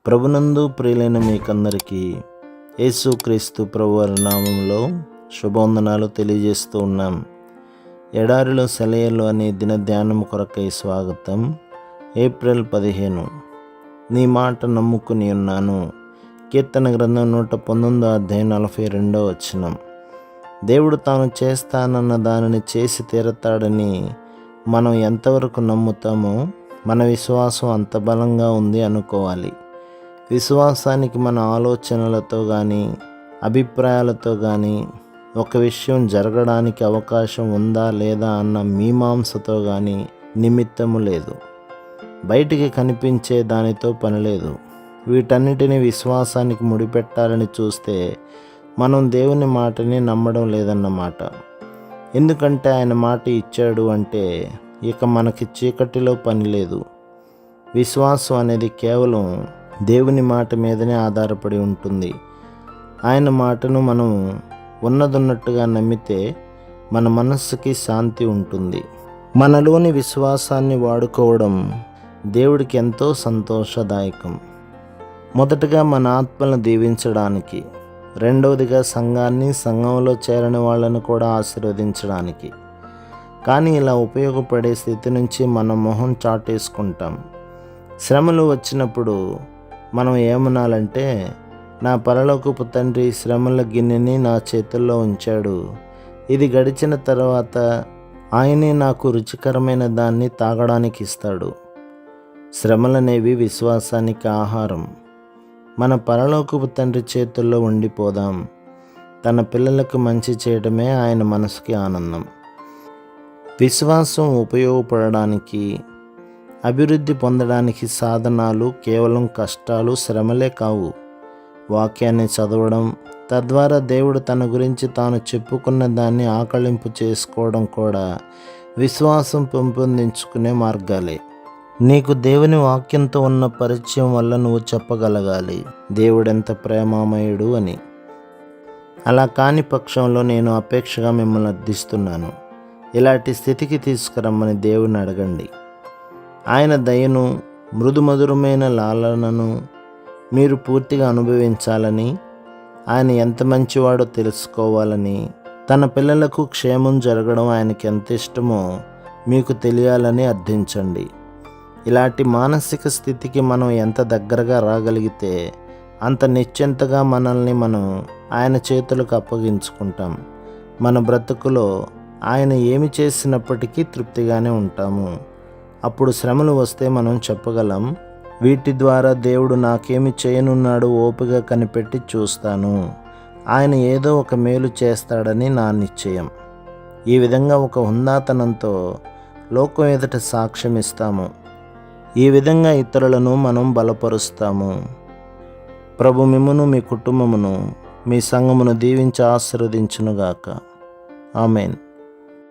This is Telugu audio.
ప్రభునందు ప్రియులైన మీకందరికీ యేసుక్రీస్తు ప్రభువారి నామంలో శుభవందనాలు తెలియజేస్తూ ఉన్నాం. ఎడారిలో సెలయేళ్ళు అనే దిన ధ్యానం కొరకై స్వాగతం. ఏప్రిల్ 15. నీ మాట నమ్ముకుని ఉన్నాను. కీర్తన గ్రంథం 119:42. దేవుడు తాను చేస్తానన్న దానిని చేసి తీరతాడని మనం ఎంతవరకు నమ్ముతామో మన విశ్వాసం అంత బలంగా ఉంది అనుకోవాలి. విశ్వాసానికి మన ఆలోచనలతో కానీ అభిప్రాయాలతో కానీ ఒక విషయం జరగడానికి అవకాశం ఉందా లేదా అన్న మీమాంసతో కానీ నిమిత్తము లేదు. బయటికి కనిపించే దానితో పని లేదు. వీటన్నిటిని విశ్వాసానికి ముడిపెట్టాలని చూస్తే మనం దేవుని మాటని నమ్మడం లేదన్నమాట. ఎందుకంటే ఆయన మాట ఇచ్చాడు అంటే ఇక మనకి చీకటిలో పని లేదు. విశ్వాసం అనేది కేవలం దేవుని మాట మీదనే ఆధారపడి ఉంటుంది. ఆయన మాటను మనం ఉన్నదన్నట్టుగా నమ్మితే మన మనస్సుకి శాంతి ఉంటుంది. మనలోని విశ్వాసాన్ని వాడుకోవడం దేవుడికి ఎంతో సంతోషదాయకం. మొదటగా మన ఆత్మలను దీవించడానికి, రెండవదిగా సంఘాన్ని, సంఘంలో చేరని వాళ్ళను కూడా ఆశీర్వదించడానికి. కానీ ఇలా ఉపయోగపడే స్థితి నుంచి మనం మొహం చాటేసుకుంటాం. శ్రమలు వచ్చినప్పుడు మనం ఏమనాలంటే, నా పరలోకపు తండ్రి శ్రమల గిన్నెని నా చేతుల్లో ఉంచాడు. ఇది గడిచిన తర్వాత ఆయనే నాకు రుచికరమైన దాన్ని తాగడానికి ఇస్తాడు. శ్రమలనేవి విశ్వాసానికి ఆహారం. మన పరలోకపు తండ్రి చేతుల్లో ఉండిపోదాం. తన పిల్లలకు మంచి చేయడమే ఆయన మనసుకి ఆనందం. విశ్వాసం ఉపయోగపడడానికి, అభివృద్ధి పొందడానికి సాధనాలు కేవలం కష్టాలు, శ్రమలే కావు. వాక్యాన్ని చదవడం, తద్వారా దేవుడు తన గురించి తాను చెప్పుకున్న దాన్ని ఆకళింపు చేసుకోవడం కూడా విశ్వాసం పెంపొందించుకునే మార్గాలే. నీకు దేవుని వాక్యంతో ఉన్న పరిచయం వల్ల నువ్వు చెప్పగలగాలి, దేవుడెంత ప్రేమామయుడు అని. అలా కాని పక్షంలో నేను అపేక్షగా మిమ్మల్ని అర్థిస్తున్నాను. ఇలాంటి స్థితికి తీసుకురమ్మని దేవుని అడగండి. ఆయన దయను, మృదుమధురమైన లాలనను మీరు పూర్తిగా అనుభవించాలని, ఆయన ఎంత మంచివాడో తెలుసుకోవాలని, తన పిల్లలకు క్షేమం జరగడం ఆయనకి ఎంత ఇష్టమో మీకు తెలియాలని అర్థించండి. ఇలాంటి మానసిక స్థితికి మనం ఎంత దగ్గరగా రాగలిగితే అంత నిశ్చింతగా మనల్ని మనం ఆయన చేతులకు అప్పగించుకుంటాం. మన బ్రతుకులో ఆయన ఏమి చేసినప్పటికీ తృప్తిగానే ఉంటాము. అప్పుడు శ్రమలు వస్తే మనం చెప్పగలం, వీటి ద్వారా దేవుడు నాకేమి చేయనున్నాడు ఓపిక కనిపెట్టి చూస్తాను. ఆయన ఏదో ఒక మేలు చేస్తాడని నా నిశ్చయం. ఈ విధంగా ఒక హుందాతనంతో లోకం ఎదుట సాక్ష్యం ఇస్తాము. ఈ విధంగా ఇతరులను మనం బలపరుస్తాము. ప్రభు మిమ్మును, మీ కుటుంబమును, మీ సంఘమును దీవించి ఆశీర్వదించునుగాక. ఆమేన్.